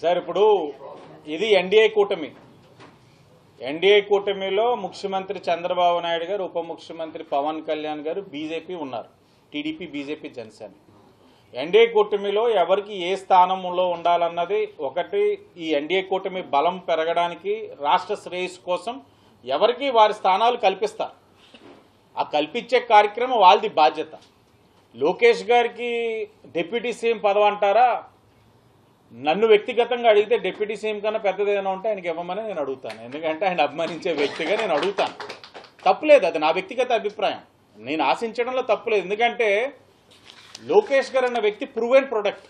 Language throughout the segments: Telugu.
సార్ ఇప్పుడు ఇది ఎన్డీఏ కూటమి. ఎన్డీఏ కూటమిలో ముఖ్యమంత్రి చంద్రబాబు నాయుడు గారు, ఉప ముఖ్యమంత్రి పవన్ కళ్యాణ్ గారు, బీజేపీ ఉన్నారు, టీడీపీ, బీజేపీ, జనసేన. ఎన్డీఏ కూటమిలో ఎవరికి ఏ స్థానంలో ఉండాలన్నది ఒకటి. ఈ ఎన్డీఏ కూటమి బలం పెరగడానికి రాష్ట్ర శ్రేయస్సు కోసం ఎవరికి వారి స్థానాలు కల్పిస్తారు. ఆ కల్పించే కార్యక్రమం వాళ్ళది బాధ్యత. లోకేష్ గారికి డిప్యూటీ సీఎం పదవి అంటారా? నన్ను వ్యక్తిగతంగా అడిగితే డిప్యూటీ సీఎం కన్నా పెద్దదేమైనా ఉంటే ఆయనకి ఇవ్వమని నేను అడుగుతాను. ఎందుకంటే ఆయన అభిమానించే వ్యక్తిగా నేను అడుగుతాను. తప్పులేదు, అది నా వ్యక్తిగత అభిప్రాయం. నేను ఆశించడంలో తప్పులేదు. ఎందుకంటే లోకేష్ గారు అన్న వ్యక్తి ప్రూవెన్ ప్రొడక్ట్.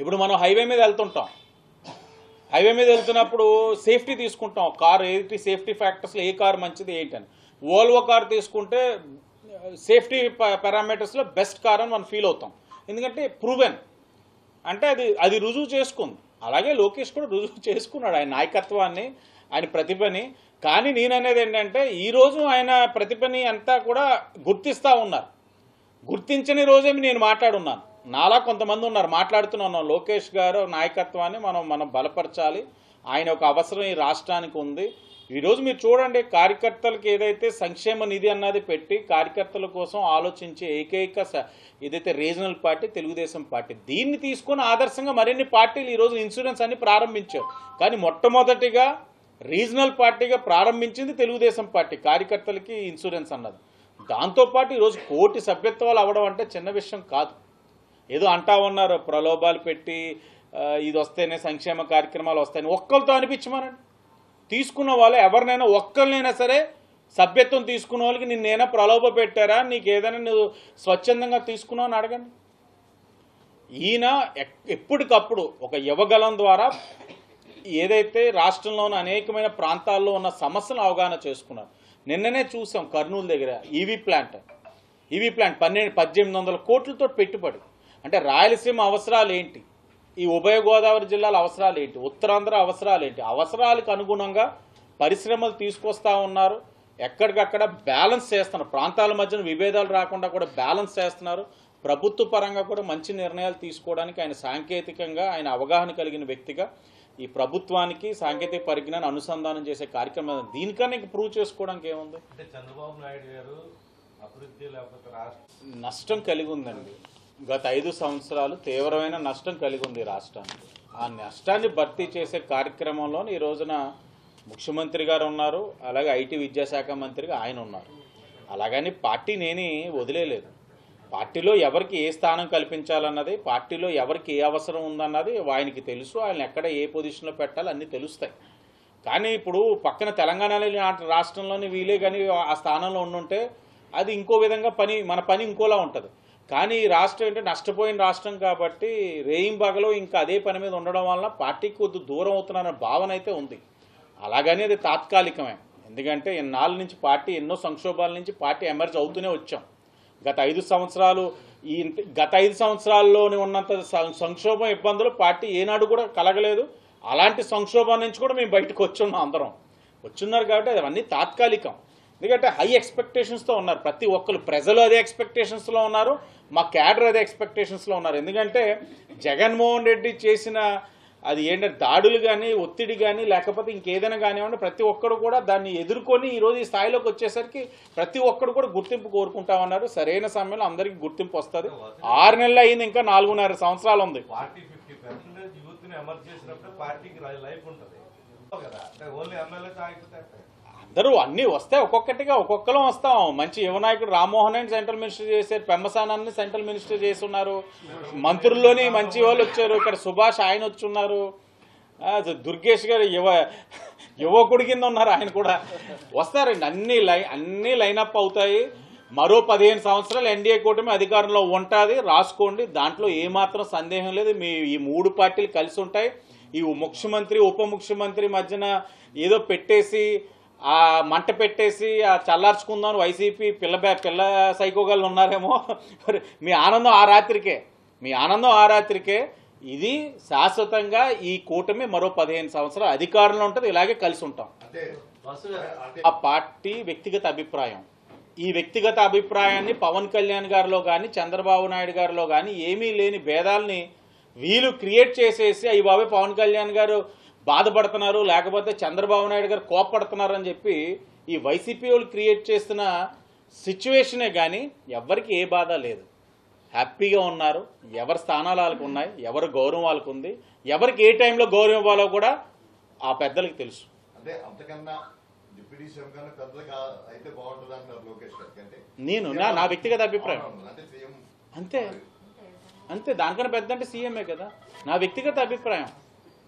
ఇప్పుడు మనం హైవే మీద వెళ్తుంటాం. హైవే మీద వెళ్తున్నప్పుడు సేఫ్టీ తీసుకుంటాం. కారు ఏంటి, సేఫ్టీ ఫ్యాక్టర్స్లో ఏ కారు మంచిది ఏంటని. వోల్వో కారు తీసుకుంటే సేఫ్టీ పారామీటర్స్లో బెస్ట్ కార్ అని మనం ఫీల్ అవుతాం. ఎందుకంటే ప్రూవెన్ అంటే అది రుజువు చేసుకుంది. అలాగే లోకేష్ కూడా రుజువు చేసుకున్నాడు ఆయన నాయకత్వాన్ని, ఆయన ప్రతిభని. కానీ నేననేది ఏంటంటే ఈరోజు ఆయన ప్రతిభని అంతా కూడా గుర్తిస్తూ ఉన్నారు. గుర్తించని రోజేమి నేను మాట్లాడున్నాను. నాలా కొంతమంది ఉన్నారు మాట్లాడుతూనే ఉన్నాం. లోకేష్ గారు నాయకత్వాన్ని మనం బలపరచాలి, ఆయన ఒక అవసరం ఈ రాష్ట్రానికి ఉంది. ఈరోజు మీరు చూడండి, కార్యకర్తలకు ఏదైతే సంక్షేమ నిధి అన్నది పెట్టి కార్యకర్తల కోసం ఆలోచించే ఏకైక ఏదైతే రీజనల్ పార్టీ తెలుగుదేశం పార్టీ. దీన్ని తీసుకొని ఆదర్శంగా మరిన్ని పార్టీలు ఈరోజు ఇన్సూరెన్స్ అన్ని ప్రారంభించారు. కానీ మొట్టమొదటిగా రీజనల్ పార్టీగా ప్రారంభించింది తెలుగుదేశం పార్టీ కార్యకర్తలకి ఇన్సూరెన్స్ అన్నది. దాంతోపాటు ఈరోజు 1 కోటి సభ్యత్వాలు అవ్వడం అంటే చిన్న విషయం కాదు. ఏదో అంటా ఉన్నారు ప్రలోభాలు పెట్టి ఇది వస్తేనే సంక్షేమ కార్యక్రమాలు వస్తాయని. ఒక్కరితో అనిపించమనండి. తీసుకున్న వాళ్ళు ఎవరినైనా ఒక్కరినైనా సరే సభ్యత్వం తీసుకున్న వాళ్ళకి నిన్నేనా ప్రలోభ పెట్టారా, నీకు ఏదైనా నువ్వు స్వచ్ఛందంగా తీసుకున్నావు అని అడగండి. ఈయన ఎప్పటికప్పుడు ఒక యువగలం ద్వారా ఏదైతే రాష్ట్రంలోని అనేకమైన ప్రాంతాల్లో ఉన్న సమస్యలను అవగాహన చేసుకున్నారు. నిన్ననే చూసాం కర్నూలు దగ్గర ఈవీ ప్లాంట్ 1800 కోట్లతో పెట్టుబడి. అంటే రాయలసీమ అవసరాలు ఏంటి, ఈ ఉభయ గోదావరి జిల్లాల అవసరాలు ఏంటి, ఉత్తరాంధ్ర అవసరాలు ఏంటి, అవసరాలకు అనుగుణంగా పరిశ్రమలు తీసుకొస్తా ఉన్నారు. ఎక్కడికక్కడ బ్యాలెన్స్ చేస్తున్నారు. ప్రాంతాల మధ్యన విభేదాలు రాకుండా కూడా బ్యాలెన్స్ చేస్తున్నారు. ప్రభుత్వ పరంగా కూడా మంచి నిర్ణయాలు తీసుకోవడానికి ఆయన సాంకేతికంగా ఆయన అవగాహన కలిగిన వ్యక్తిగా ఈ ప్రభుత్వానికి సాంకేతిక పరిజ్ఞానం అనుసంధానం చేసే కార్యక్రమం. దీనికన్నా ఇంక ప్రూవ్ చేసుకోవడానికి ఏముంది? చంద్రబాబు నాయుడు గారు అభివృద్ధి లేకపోతే రాష్ట్రం నష్టం కలిగి ఉందండి. గత 5 సంవత్సరాలు తీవ్రమైన నష్టం కలిగి ఉంది రాష్ట్రానికి. ఆ నష్టాన్ని భర్తీ చేసే కార్యక్రమంలో ఈ రోజున ముఖ్యమంత్రి గారు ఉన్నారు, అలాగే ఐటీ విద్యాశాఖ మంత్రిగా ఆయన ఉన్నారు. అలాగని పార్టీ నేనే వదిలేదు. పార్టీలో ఎవరికి ఏ స్థానం కల్పించాలన్నది, పార్టీలో ఎవరికి ఏ అవసరం ఉందన్నది ఆయనకి తెలుసు. ఆయన ఎక్కడ ఏ పొజిషన్లో పెట్టాలి అన్నీ తెలుస్తాయి. కానీ ఇప్పుడు పక్కన తెలంగాణ రాష్ట్రంలోని వీలే కానీ ఆ స్థానంలో ఉండుంటే అది ఇంకో విధంగా మన పని ఇంకోలా ఉంటుంది. కానీ ఈ రాష్ట్రం ఏంటంటే నష్టపోయిన రాష్ట్రం కాబట్టి రేయింబగలో ఇంకా అదే పని మీద ఉండడం వలన పార్టీకి కొద్ది దూరం అవుతున్నారన్న భావన అయితే ఉంది. అలాగని అది తాత్కాలికమే. ఎందుకంటే ఇన్నాళ్ళ నుంచి పార్టీ ఎన్నో సంక్షోభాల నుంచి పార్టీ ఎమర్జ్ అవుతూనే వచ్చాం. గత 5 సంవత్సరాల్లోనే ఉన్నంత సంక్షోభం ఇబ్బందులు పార్టీ ఏనాడు కూడా కలగలేదు. అలాంటి సంక్షోభం నుంచి కూడా మేము బయటకు వచ్చున్నాం, అందరం వచ్చున్నారు. కాబట్టి అవన్నీ తాత్కాలికం. ఎందుకంటే హై ఎక్స్పెక్టేషన్స్తో ఉన్నారు ప్రతి ఒక్కరు. ప్రజలు అదే ఎక్స్పెక్టేషన్స్లో ఉన్నారు, మా క్యాడర్ అదే ఎక్స్పెక్టేషన్స్లో ఉన్నారు. ఎందుకంటే జగన్మోహన్ రెడ్డి చేసిన అది ఏంటంటే దాడులు కానీ, ఒత్తిడి కానీ, లేకపోతే ఇంకేదైనా కానివ్వండి, ప్రతి ఒక్కరు కూడా దాన్ని ఎదుర్కొని ఈరోజు ఈ స్థాయిలోకి వచ్చేసరికి ప్రతి ఒక్కరు కూడా గుర్తింపు కోరుకుంటామన్నారు. సరైన సమయంలో అందరికీ గుర్తింపు వస్తుంది. 6 నెలలు అయింది, ఇంకా 4.5 సంవత్సరాలు ఉంది. పార్టీ 50% యూత్ని ఎమర్జ్ చేసినప్పుడు పార్టీకి లైఫ్ ఉంటుంది కదా. ఓన్లీ ఎమ్మెల్యేతో ఆగిపోతే అందరూ అన్నీ వస్తాయి, ఒక్కొక్కటిగా ఒక్కొక్కరం వస్తాం. మంచి యువనాయకుడు రామ్మోహన్ రెడ్డి సెంట్రల్ మినిస్టర్ చేశారు, పెమ్మసానాన్ని సెంట్రల్ మినిస్టర్ చేస్తున్నారు. మంత్రుల్లోని మంచి వాళ్ళు వచ్చారు. ఇక్కడ సుభాష్ ఆయన వచ్చున్నారు. దుర్గేష్ గారు యువకుడి కింద ఉన్నారు, ఆయన కూడా వస్తారండి. అన్నీ లైనప్ అవుతాయి. మరో 15 సంవత్సరాలు ఎన్డీఏ కూటమి అధికారంలో ఉంటుంది, రాసుకోండి. దాంట్లో ఏమాత్రం సందేహం లేదు. ఈ 3 పార్టీలు కలిసి ఉంటాయి. ఈ ముఖ్యమంత్రి ఉప ముఖ్యమంత్రి మధ్యన ఏదో పెట్టేసి ఆ మంట పెట్టేసి చల్లార్చుకుందాం వైసీపీ పిల్ల సైకోగాళ్ళు ఉన్నారేమో. మీ ఆనందం ఆ రాత్రికే. ఇది శాశ్వతంగా ఈ కూటమి మరో 15 సంవత్సరాలు అధికారంలో ఉంటుంది. ఇలాగే కలిసి ఉంటాం. ఆ పార్టీ వ్యక్తిగత అభిప్రాయం. ఈ వ్యక్తిగత అభిప్రాయాన్ని పవన్ కళ్యాణ్ గారిలో కానీ చంద్రబాబు నాయుడు గారిలో కానీ ఏమీ లేని భేదాలని వీళ్ళు క్రియేట్ చేసేసి అయ్యి బాబే పవన్ కళ్యాణ్ గారు బాధపడుతున్నారు లేకపోతే చంద్రబాబు నాయుడు గారు కోప్పడుతున్నారు అని చెప్పి ఈ వైసీపీ వాళ్ళు క్రియేట్ చేస్తున్న సిచ్యువేషనే కానీ ఎవరికి ఏ బాధ లేదు. హ్యాపీగా ఉన్నారు. ఎవరి స్థానాలు వాళ్ళకు ఉన్నాయి, ఎవరి గౌరవం వాళ్ళకు ఉంది, ఎవరికి ఏ టైంలో గౌరవం ఇవ్వాలో కూడా ఆ పెద్దలకు తెలుసు. అంటే అంతకన్నా డిప్యూటీ సీఎం కన్నా పెద్దగా అయితే బాగుంటుంది అంటారు లోకేష్ గారికి. అంటే నేను నా వ్యక్తిగత అభిప్రాయం అంటే సీఎం అంతే అంతే. దానికన్నా పెద్ద అంటే సీఎంఏ కదా. నా వ్యక్తిగత అభిప్రాయం.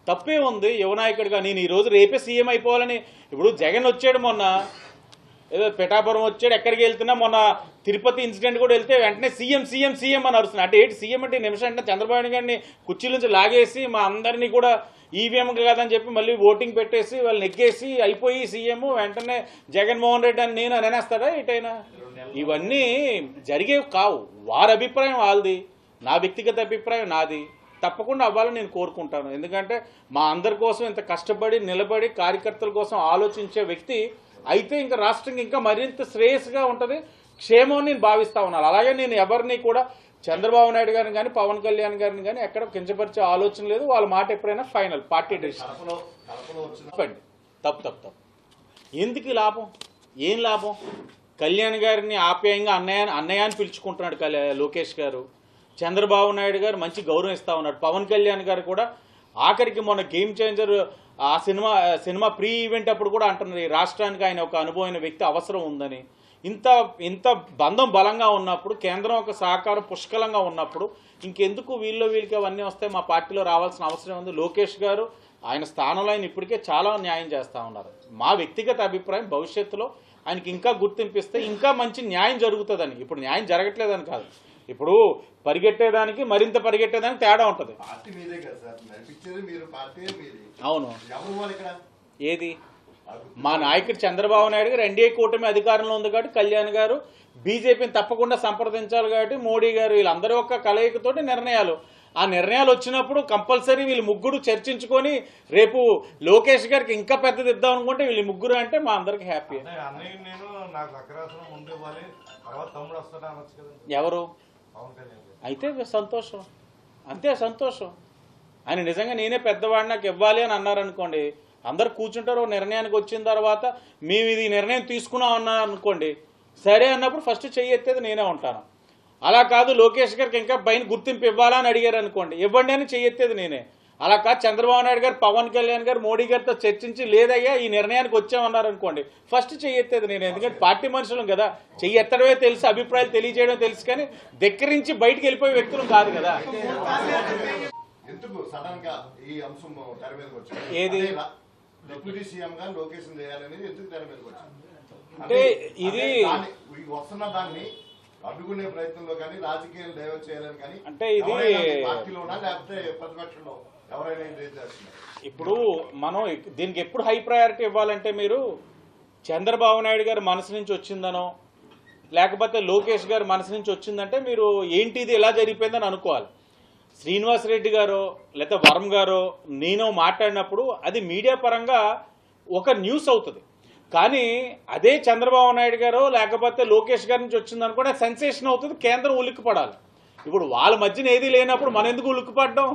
తప్పే ఉంది యువనాయకుడిగా నేను ఈరోజు రేపే సీఎం అయిపోవాలని. ఇప్పుడు జగన్ వచ్చాడు మొన్న, ఏదో పిఠాపురం వచ్చాడు, ఎక్కడికి వెళ్తున్నా మొన్న తిరుపతి ఇన్సిడెంట్ కూడా వెళ్తే వెంటనే సీఎం సీఎం సీఎం అని అరుస్తున్నాడు. అంటే ఏంటి సీఎం అంటే నిమిషం అంటే చంద్రబాబు గారిని కుర్చీల నుంచి లాగేసి మా అందరినీ కూడా ఈవీఎం కాదని చెప్పి మళ్ళీ ఓటింగ్ పెట్టేసి వాళ్ళు నెగ్గేసి అయిపోయి సీఎం వెంటనే జగన్మోహన్ రెడ్డి అని నేను అనేస్తాడా ఏటైనా? ఇవన్నీ జరిగేవి కావు. వారి అభిప్రాయం వాళ్ళది, నా వ్యక్తిగత అభిప్రాయం నాది. తప్పకుండా అవ్వాలని నేను కోరుకుంటాను. ఎందుకంటే మా అందరి కోసం ఇంత కష్టపడి నిలబడి కార్యకర్తల కోసం ఆలోచించే వ్యక్తి అయితే ఇంకా రాష్ట్రం ఇంకా మరింత శ్రేయస్గా ఉంటుంది, క్షేమం నేను భావిస్తా ఉన్నాను. అలాగే నేను ఎవరిని కూడా చంద్రబాబు నాయుడు గారిని కానీ పవన్ కళ్యాణ్ గారిని కానీ ఎక్కడ కించపరిచే ఆలోచన లేదు. వాళ్ళ మాట ఎప్పుడైనా ఫైనల్ పార్టీ డెసిషన్. చెప్పండి తప్పు తప్పు తప్పు. ఎందుకు ఈ లాభం? ఏం లాభం? కళ్యాణ్ గారిని ఆప్యాయంగా అన్నయ్య అని పిలుచుకుంటున్నాడు లోకేష్ గారు. చంద్రబాబు నాయుడు గారు మంచి గౌరవం ఇస్తా ఉన్నాడు. పవన్ కళ్యాణ్ గారు కూడా ఆఖరికి మొన్న గేమ్ చేంజర్ ఆ సినిమా ప్రీ ఈవెంట్ అప్పుడు కూడా అంటున్నారు ఈ రాష్ట్రానికి ఆయన ఒక అనుభవమైన వ్యక్తి అవసరం ఉందని. ఇంత బంధం బలంగా ఉన్నప్పుడు, కేంద్రం ఒక సహకారం పుష్కలంగా ఉన్నప్పుడు ఇంకెందుకు వీళ్ళకి అవన్నీ వస్తాయి? మా పార్టీలో రావాల్సిన అవసరం ఉంది. లోకేష్ గారు ఆయన స్థానంలో ఆయన ఇప్పటికే చాలా న్యాయం చేస్తూ ఉన్నారు. మా వ్యక్తిగత అభిప్రాయం భవిష్యత్తులో ఆయనకి ఇంకా గుర్తింపిస్తే ఇంకా మంచి న్యాయం జరుగుతుందని. ఇప్పుడు న్యాయం జరగట్లేదని కాదు, ఇప్పుడు పరిగెట్టేదానికి మరింత పరిగెట్టేదానికి తేడా ఉంటుంది. అవును. ఏది? మా నాయకుడు చంద్రబాబు నాయుడు గారు ఎన్డీఏ కూటమి అధికారంలో ఉంది కాబట్టి కళ్యాణ్ గారు బీజేపీని తప్పకుండా సంప్రదించాలి కాబట్టి మోడీ గారు వీళ్ళందరూ ఒక కలయికతోటి నిర్ణయాలు, ఆ నిర్ణయాలు వచ్చినప్పుడు కంపల్సరీ వీళ్ళు ముగ్గురు చర్చించుకొని రేపు లోకేష్ గారికి ఇంకా పెద్దది ఇద్దాం అనుకుంటే వీళ్ళు ముగ్గురు అంటే మా అందరికి హ్యాపీ. ఎవరు అయితే సంతోషం, అంతే సంతోషం. ఆయన నిజంగా నేనే పెద్దవాడిని నాకు ఇవ్వాలి అని అన్నారనుకోండి, అందరు కూర్చుంటారు. నిర్ణయానికి వచ్చిన తర్వాత మేము ఇది నిర్ణయం తీసుకున్నాం అన్నారు అనుకోండి, సరే అన్నప్పుడు ఫస్ట్ చెయ్యి ఎత్తేది నేనే ఉంటాను. అలా కాదు లోకేష్ గారికి ఇంకా పైన గుర్తింపు ఇవ్వాలా అని అడిగారు అనుకోండి, ఇవ్వండి అని చెయ్యి ఎత్తేది నేనే. అలా కాదు చంద్రబాబు నాయుడు గారు పవన్ కళ్యాణ్ గారు మోడీ గారితో చర్చించి లేదయ్యా ఈ నిర్ణయానికి వచ్చామన్నారు అనుకోండి, ఫస్ట్ చెయ్యి ఎత్తేది నేనే. ఎందుకంటే పార్టీ మనుషులం కదా, చెయ్యి ఎత్తడమే తెలుసు, అభిప్రాయాలు తెలియజేయడం తెలుసు, కానీ దగ్గరించి బయటికి వెళ్ళిపోయే వ్యక్తులు కాదు కదా. ఎందుకు సడన్ గా ఈ అంశం తెర మీదకి వచ్చింది? ఏది? డిప్యూటీ సీఎం గా లొకేషన్ చేయాలనేది ఎందుకు తెర మీదకి వచ్చింది? అంటే ఇది వస్తున్న దాన్ని అడ్డుకునే ప్రయత్నంలో కానీ రాజకీయాలు డైవర్ట్ చేయాలని కానీ అంటే ఇది పార్టీలోనా లేకపోతే ప్రతిపక్షంలో ఎవరైనా చేస్తున్నారు? ఇప్పుడు మనం దీనికి ఎప్పుడు హై ప్రయారిటీ ఇవ్వాలంటే మీరు చంద్రబాబు నాయుడు గారి మనసు నుంచి వచ్చిందనో లేకపోతే లోకేష్ గారి మనసు నుంచి వచ్చిందంటే మీరు ఏంటి ఇది ఎలా జరిగిపోయిందని అనుకోవాలి. శ్రీనివాస్ రెడ్డి గారు లేకపోతే వరం గారు నేను మాట్లాడినప్పుడు అది మీడియా పరంగా ఒక న్యూస్ అవుతుంది, కానీ అదే చంద్రబాబు నాయుడు గారు లేకపోతే లోకేష్ గారి నుంచి వచ్చిందనుకోండి సెన్సేషన్ అవుతుంది, కేంద్రం ఉలిక్కిపడాలి. ఇప్పుడు వాళ్ళ మధ్యన ఏది లేనప్పుడు మనం ఎందుకు ఉలిక్కిపడ్డాం?